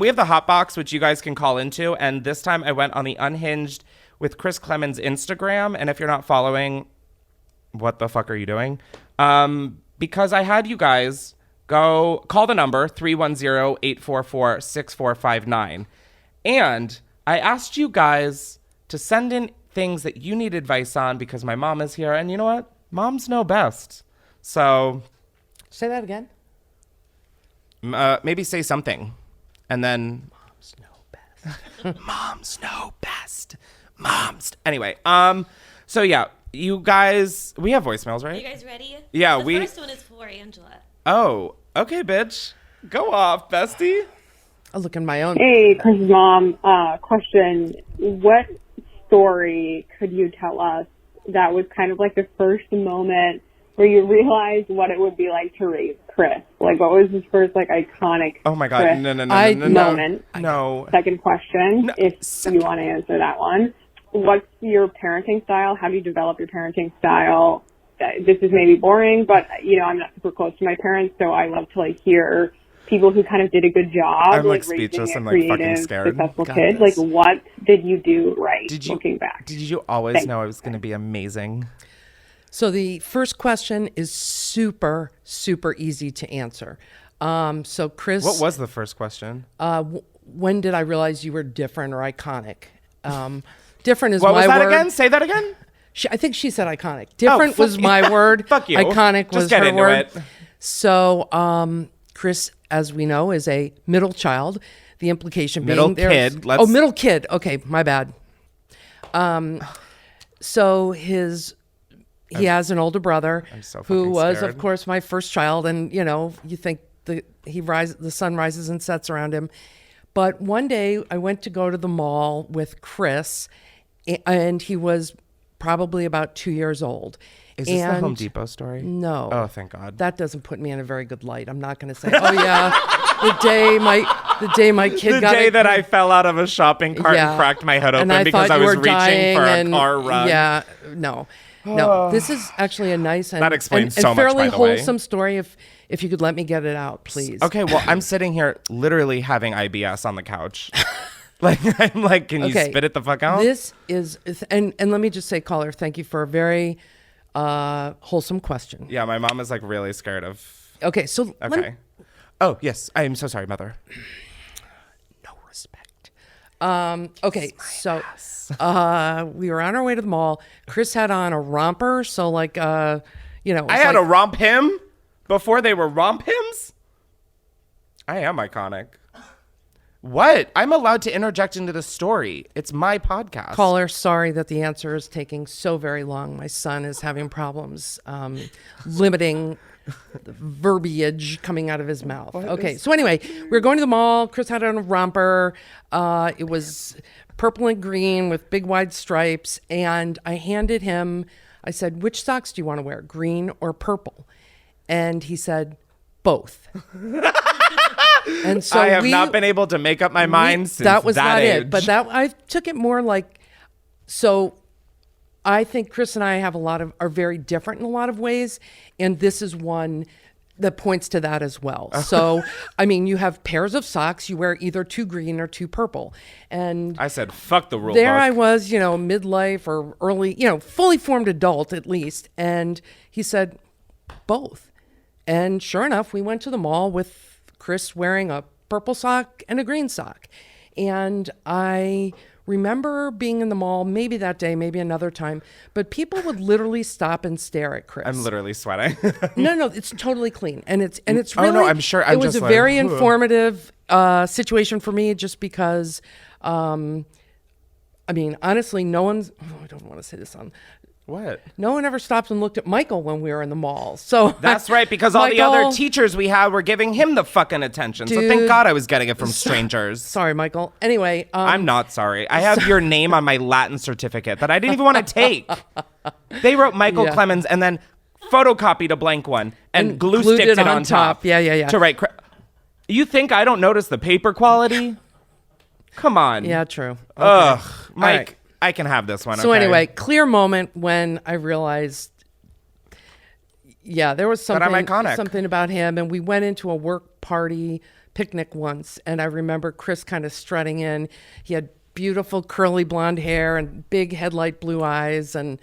We have the hot box, which you guys can call into. And this time I went on the Unhinged with Chris Klemens Instagram. And if you're not following, what the fuck are you doing? Because I had you guys go call the number 310-844-6459. And I asked you guys to send in things that you need advice on because my mom is here. And you know what? Moms know best. So say that again. Maybe say something. And then moms know best. Moms know best. Anyway, so yeah, you guys, we have voicemails, right? Are you guys ready? Yeah, the first one is for Angela. Oh, okay, bitch. Go off, bestie. I'll look in my own. Hey, Chris's mom, question. What story could you tell us that was kind of like the first moment where you realized what it would be like to raise Chris? Like, what was his first, like, iconic Oh my God, Chris no. moment? No. Second question, if you want to answer that one. What's your parenting style? How do you develop your parenting style? This is maybe boring, but, you know, I'm not super close to my parents, so I love to, like, hear people who kind of did a good job. I'm, like, raising speechless. a I'm, like, fucking creative, scared. successful Got kid. this. Like, what did you do right looking back? Did you always Thanks. know I was going to be amazing? So the first question is super, super easy to answer. So Chris, What was the first question? when did I realize you were different or iconic? Different is What my was that word. again? Say that again? I think she said iconic. Different was fuck my word. Fuck you. Iconic Just was get her into word. it. So Chris, as we know, is a middle child. The implication Middle being there's- kid. Oh, middle kid. Okay, my bad. So he has an older brother so who fucking was, scared. of course, my first child, and you know, you think the sun rises and sets around him. But one day I went to go to the mall with Chris, and he was probably about 2 years old. Is this the Home Depot story? No. Oh, thank God. That doesn't put me in a very good light. I'm not going to say, oh yeah, the day my kid The got day it. that I fell out of a shopping cart Yeah. and cracked my head open And I because thought I you was were reaching dying for a and- car rug. Yeah, no. This is actually a nice and, That explains and so much, fairly by the way. wholesome story. If you could let me get it out, please. Okay, well, I'm sitting here literally having IBS on the couch. I'm like, can you Okay. spit it the fuck out? This is, and let me just say, caller, thank you for a very wholesome question. Yeah, my mom is like really scared of. Okay, so Okay. Oh, yes. I am so sorry, mother. no respect. Okay, so we were on our way to the mall. Chris had on a romper, so like I I had to romp him before they were romp hims? I am iconic. What? I'm allowed to interject into the story. It's my podcast. Caller, sorry that the answer is taking so very long. My son is having problems limiting the verbiage coming out of his mouth. Okay, so anyway, we were going to the mall. Chris had on a romper. It was purple and green with big wide stripes. And I handed him, I said, which socks do you want to wear, green or purple? And he said, both. And so I have not been able to make up my mind since that was not age. it. But that I took it more like, so I think Chris and I are very different in a lot of ways, and this is one that points to that as well. So, I mean, you have pairs of socks. You wear either two green or two purple, and I said, fuck the rule there book. I was, midlife or early, fully formed adult at least, and he said both. And sure enough, we went to the mall with Chris wearing a purple sock and a green sock. And I remember being in the mall, maybe that day, maybe another time, but people would literally stop and stare at Chris. I'm literally sweating. No, it's totally clean. And it's Oh, really, no, I'm sure. it I'm was just a like, very "Ugh." informative situation for me just because, I mean, honestly, no one's, I don't want to say this on, What? no one ever stopped and looked at Michael when we were in the mall. So That's right, because all the other Michael- teachers we had were giving him the fucking attention. So thank Dude. God I was getting it from strangers. Sorry, Michael. Anyway, I'm not sorry. I have your name on my Latin certificate that I didn't even want to take. They wrote Michael Yeah. Klemens and then photocopied a blank one and glue glued sticked it it on on top. top. Yeah. To write. You think I don't notice the paper quality? Come on. Yeah, true. Ugh, Mike. right. I can have this one. So okay? anyway, clear moment when I realized, yeah, there was I'm something iconic. something about him, and we went into a work party picnic once, and I remember Chris kind of strutting in. He had beautiful curly blonde hair and big headlight blue eyes, and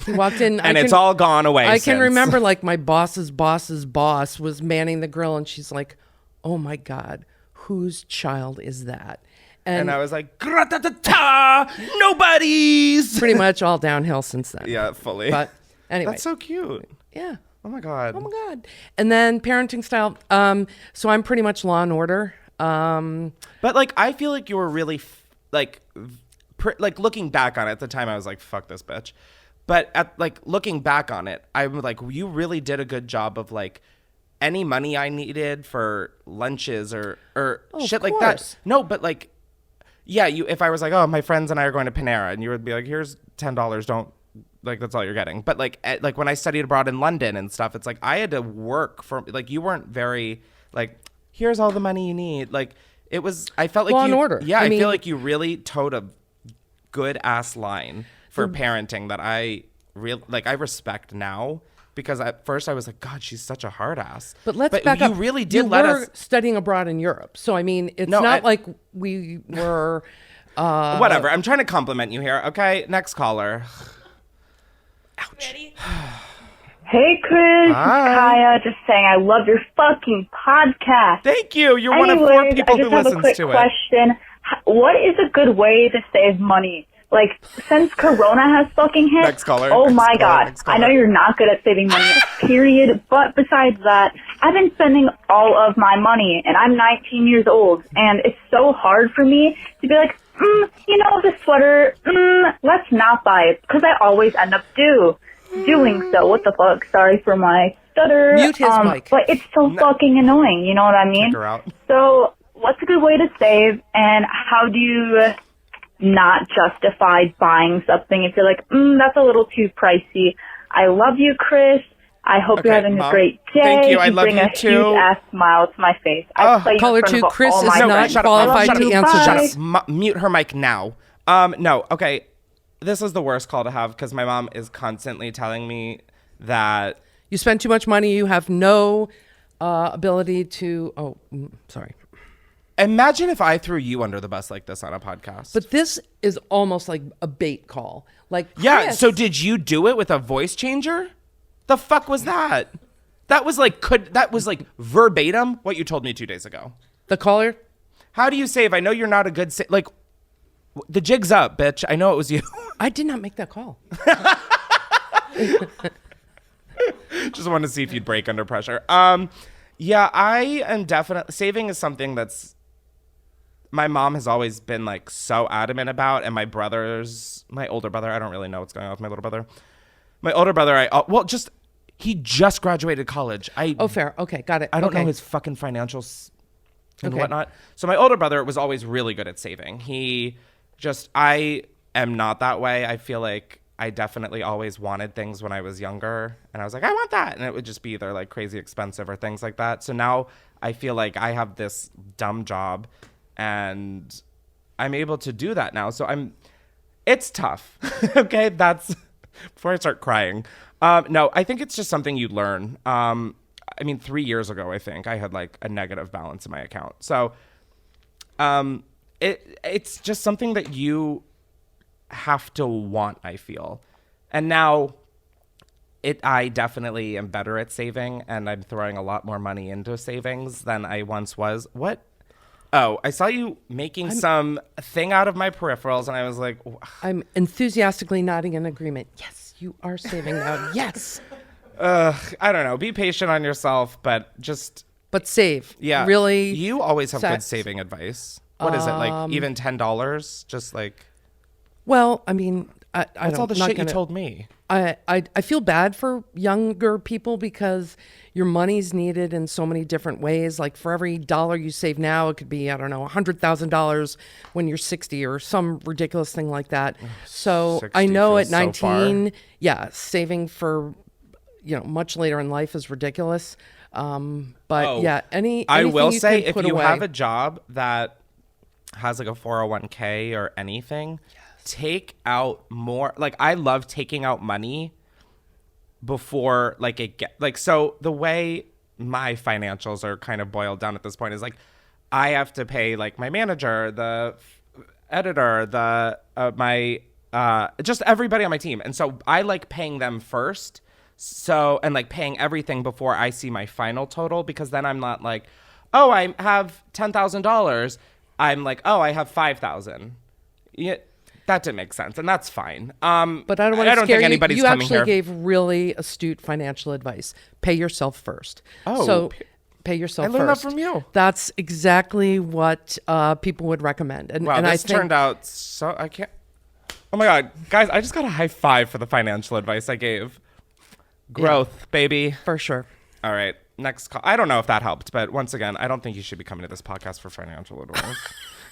he walked in. And it's all gone away I since. can remember like my boss's boss was manning the grill, and she's like, "Oh my God, whose child is that?" And I was like, "Gra-ta-ta-ta, nobody's." Pretty much all downhill since then. Yeah, fully. But anyway, That's so cute. yeah. Oh my God. Oh my God. And then parenting style. So I'm pretty much Law and Order. But like, I feel like you were really like looking back on it at the time, I was like, fuck this bitch. But at like looking back on it, I'm like, you really did a good job of like any money I needed for lunches or shit like that. No, but like, yeah, if I was like, oh, my friends and I are going to Panera, and you would be like, here's $10, don't, like, that's all you're getting. But like, like when I studied abroad in London and stuff, it's like I had to work for, like, you weren't very like, here's all the money you need. Like, it was, I felt like Law and Order. Yeah, I feel like you really towed a good ass line for parenting that I respect now. Because at first I was like, God, she's such a hard ass. But let's back up. You really did let us studying abroad in Europe. So, I mean, it's not like we were... whatever. I'm trying to compliment you here. Okay, next caller. Ouch. Ready? Hey, Chris. Hi. Kaya, just saying I love your fucking podcast. Thank you. You're one of 4 people who listens to it. I just have a quick question. What is a good way to save money? Like, since Corona has fucking hit, Next caller. oh Next my caller. God. Next caller. I know you're not good at saving money, period. But besides that, I've been spending all of my money, and I'm 19 years old, and it's so hard for me to be like, this sweater, let's not buy it, because I always end up doing so. What the fuck? Sorry for my stutter. Mute his mic. But it's so fucking annoying, you know what I mean? Kick her out. So, what's a good way to save, and how do you not justify buying something if you're like, that's a little too pricey? I love you, Chris. I hope you're having Mom, a great day. thank you. I love bring you a too. huge ass smile to my face. I play you Caller in front two, of Chris all is my not friends. qualified Shut to up. answer Bye. that. Mute her mic now. No. Okay. This is the worst call to have because my mom is constantly telling me that You spend too much money. You have no ability to... sorry. Imagine if I threw you under the bus like this on a podcast. But this is almost like a bait call. Like, yeah, Chris, so did you do it with a voice changer? The fuck was that? That was like verbatim what you told me 2 days ago. the caller... How do you save? I know you're not a good like the jig's up, bitch. I know it was you. I did not make that call. Just wanted to see if you'd break under pressure. Yeah, I am definitely saving is something that's my mom has always been like so adamant about, and my older brother, I don't really know what's going on with my little brother. My older brother, he just graduated college. Fair. Okay, got it. I don't okay. know his fucking financials and Okay. whatnot. So my older brother was always really good at saving. I am not that way. I feel like I definitely always wanted things when I was younger, and I was like, I want that, and it would just be either like crazy expensive or things like that. So now I feel like I have this dumb job, and I'm able to do that now. So it's tough. Okay, that's before I start crying. No, I think it's just something you learn. 3 years ago, I think I had like a negative balance in my account. So it's just something that you have to want, I feel. And now I definitely am better at saving, and I'm throwing a lot more money into savings than I once was. What? Oh, I saw you making some thing out of my peripherals, and I was like... I'm enthusiastically nodding in agreement. Yes, you are saving now. Yes. I don't know. Be patient on yourself, but save. Yeah. Really? You always have good saving advice. What is it, like even $10? Just like... Well, I mean, That's all the shit you told me. I feel bad for younger people because your money's needed in so many different ways. Like for every dollar you save now, it could be, I don't know, $100,000 when you're 60 or some ridiculous thing like that. So I know at 19, saving for, much later in life is ridiculous. Anything I will you say can if put you away, have a job that has like a 401k or anything, take out more. Like I love taking out money before so the way my financials are kind of boiled down at this point is like, I have to pay like my manager, the editor, just everybody on my team. And so I like paying them first. So, and like paying everything before I see my final total, because then I'm not like, oh, I have $10,000. I'm like, oh, I have 5,000. Yeah, that didn't make sense, and that's fine. But I don't want to scare think you. anybody's You coming actually here. gave really astute financial advice. Pay yourself first. Oh, so pay yourself first. I learned that from you. That's exactly what people would recommend. And, Wow, and this I think, turned out so. I can't. Oh my God, guys! I just got a high five for the financial advice I gave. Growth, baby. for sure. All right, next call. I don't know if that helped, but once again, I don't think you should be coming to this podcast for financial advice.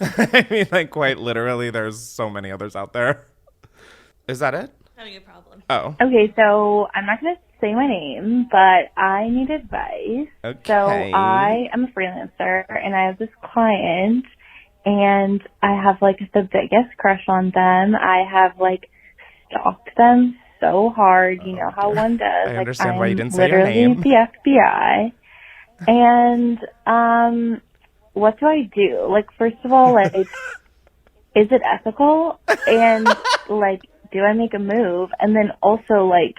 I mean, like, quite literally, there's so many others out there. Is that it? Having a problem. Oh. Okay, so I'm not going to say my name, but I need advice. Okay. So I am a freelancer, and I have this client, and I have, like, the biggest crush on them. I have, like, stalked them so hard. You know how one does. I like, understand I'm why you didn't say your literally name. the FBI. And, what do I do? Like, first of all, like, is it ethical? And, like, do I make a move? And then also, like,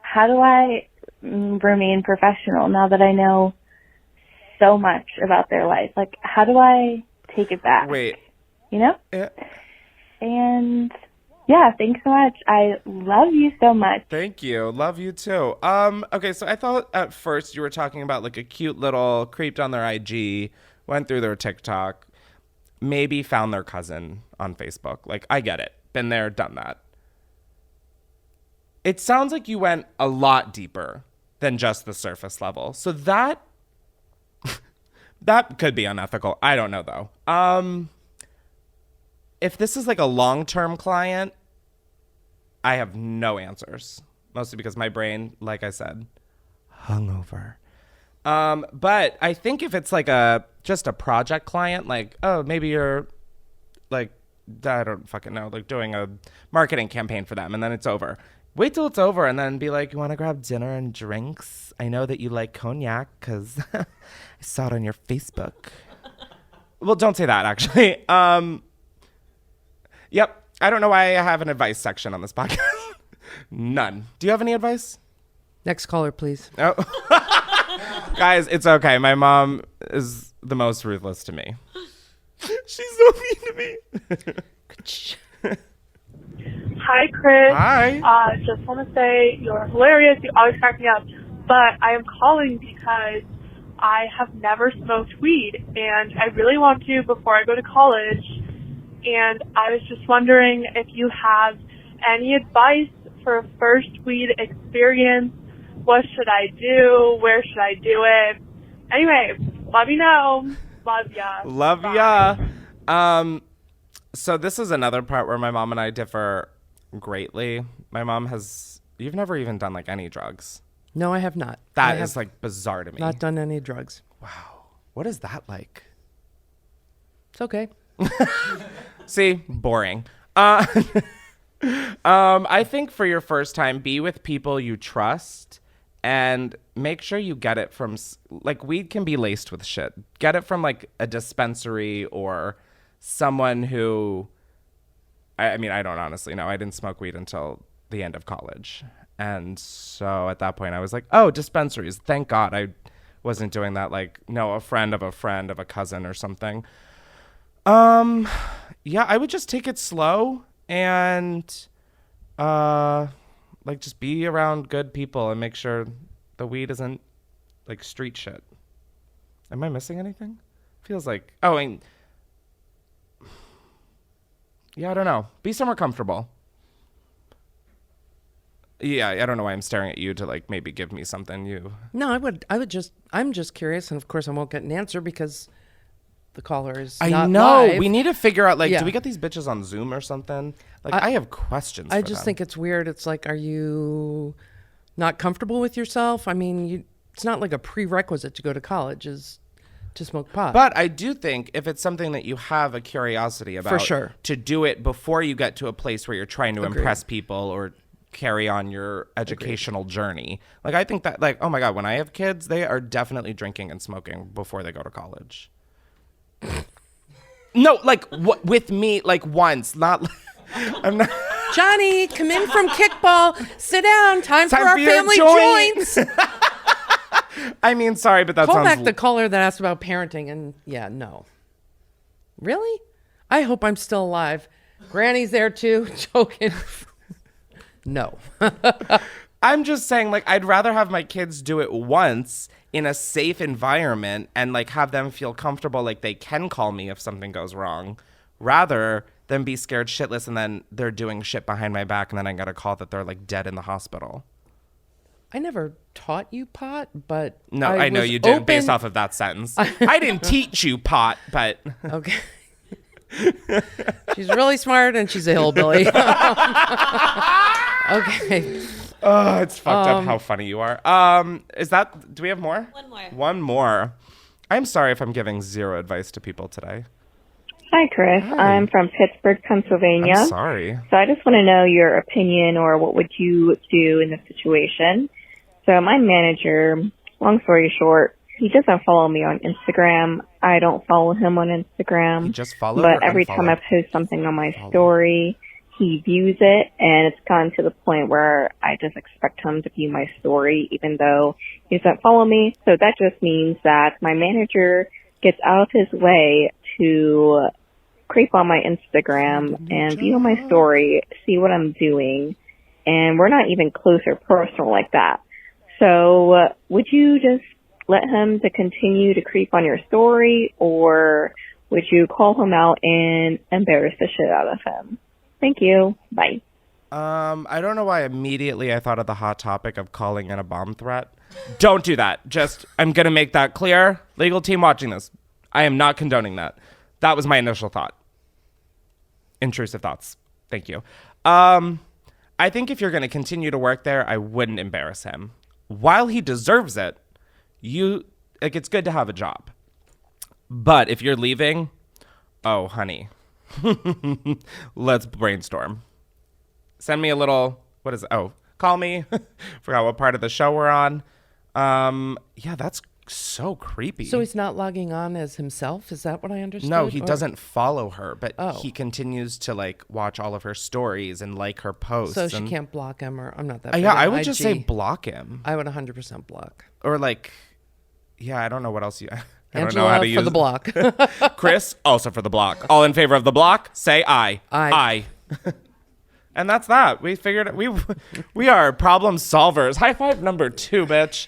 how do I remain professional now that I know so much about their life? Like, how do I take it back? Wait. You know? Yeah. And, yeah, thanks so much. I love you so much. Thank you. Love you too. Okay, so I thought at first you were talking about like a cute little creeped on their IG, went through their TikTok, maybe found their cousin on Facebook. Like, I get it. Been there, done that. It sounds like you went a lot deeper than just the surface level. So that that could be unethical. I don't know though. If this is like a long-term client, I have no answers. Mostly because my brain, like I said, hungover. But I think if it's like just a project client, like, oh, maybe you're like, I don't fucking know, like doing a marketing campaign for them and then it's over. Wait till it's over and then be like, you want to grab dinner and drinks? I know that you like cognac because I saw it on your Facebook. Well, don't say that, actually. Yep. I don't know why I have an advice section on this podcast. None. Do you have any advice? Next caller, please. Oh. Guys, it's okay. My mom is the most ruthless to me. She's so mean to me. Hi, Chris. Hi. Just want to say you're hilarious. You always crack me up. But I am calling because I have never smoked weed, and I really want to before I go to college. And I was just wondering if you have any advice for a first weed experience. What should I do? Where should I do it? Anyway, let me know. Love ya. Love Bye. ya. So this is another part where my mom and I differ greatly. My mom you've never even done like any drugs. No, I have not. That I is have like bizarre to me. not done any drugs. Wow. What is that like? It's okay. See, boring. I think for your first time, be with people you trust and make sure you get it from, like, weed can be laced with shit. Get it from like a dispensary or someone who, I mean, I don't honestly know. I didn't smoke weed until the end of college. And so at that point I was like, oh, dispensaries. Thank God I wasn't doing that. Like, no, a friend of a cousin or something. Yeah, I would just take it slow and, like, just be around good people and make sure the weed isn't like street shit. Am I missing anything? Feels like, yeah, I don't know. Be somewhere comfortable. Yeah, I don't know why I'm staring at you to like maybe give me something. No, I'm just curious. And of course I won't get an answer because the caller is I not know. live. We need to figure out, like, Yeah. do we get these bitches on Zoom or something? Like, I have questions I for just them. think it's weird. It's like, are you not comfortable with yourself? I mean, it's not like a prerequisite to go to college is to smoke pot. But I do think if it's something that you have a curiosity about, For sure. to do it before you get to a place where you're trying to Agreed. impress people or carry on your educational journey. Like, I think that, like, oh my God, when I have kids, they are definitely drinking and smoking before they go to college. No, like, with me, like, once, not, I'm not. Johnny, come in from kickball. Sit down. Time for our your family joint. joints. I mean, sorry, but that Call sounds... back the caller that asked about parenting, and yeah, no. Really? I hope I'm still alive. Granny's there too, joking. No. I'm just saying, like, I'd rather have my kids do it once in a safe environment and, like, have them feel comfortable, like, they can call me if something goes wrong, rather than be scared shitless and then they're doing shit behind my back and then I got a call that they're, like, dead in the hospital. I never taught you pot, but No, I know you didn't based off of that sentence. I didn't teach you pot, but... Okay. She's really smart and she's a hillbilly. Okay. Oh, it's fucked up how funny you are. Do we have more? One more. I'm sorry if I'm giving zero advice to people today. Hi, Chris. I'm from Pittsburgh, Pennsylvania. I'm sorry. So I just want to know your opinion, or what would you do in this situation? So my manager, long story short, he doesn't follow me on Instagram. I don't follow him on Instagram. He just followed. But every time I post something on my story, he views it, and it's gotten to the point where I just expect him to view my story, even though he doesn't follow me. So that just means that my manager gets out of his way to creep on my Instagram and view my story, see what I'm doing, and we're not even close or personal like that. So would you just let him to continue to creep on your story, or would you call him out and embarrass the shit out of him? Thank you. Bye. I don't know why immediately I thought of the hot topic of calling in a bomb threat. Don't do that. Just, I'm going to make that clear. Legal team watching this, I am not condoning that. That was my initial thought. Intrusive thoughts. Thank you. I think if you're going to continue to work there, I wouldn't embarrass him. While he deserves it, it's good to have a job. But if you're leaving, oh, honey, let's brainstorm. Send me a little, what is it? Oh, call me. Forgot what part of the show we're on. Yeah, that's so creepy. So he's not logging on as himself? Is that what I understood? No, he doesn't follow her, but Oh. he continues to, like, watch all of her stories and like her posts. So she and- can't block him, or I'm not that. Yeah, big I on would just IG. say block him. I would 100% block. Or, like, yeah, I don't know what else you... I don't know Angela how to for use the block. Chris, also for the block. All in favor of the block, say aye. Aye. And that's that. We figured we are problem solvers. High five number 2, bitch.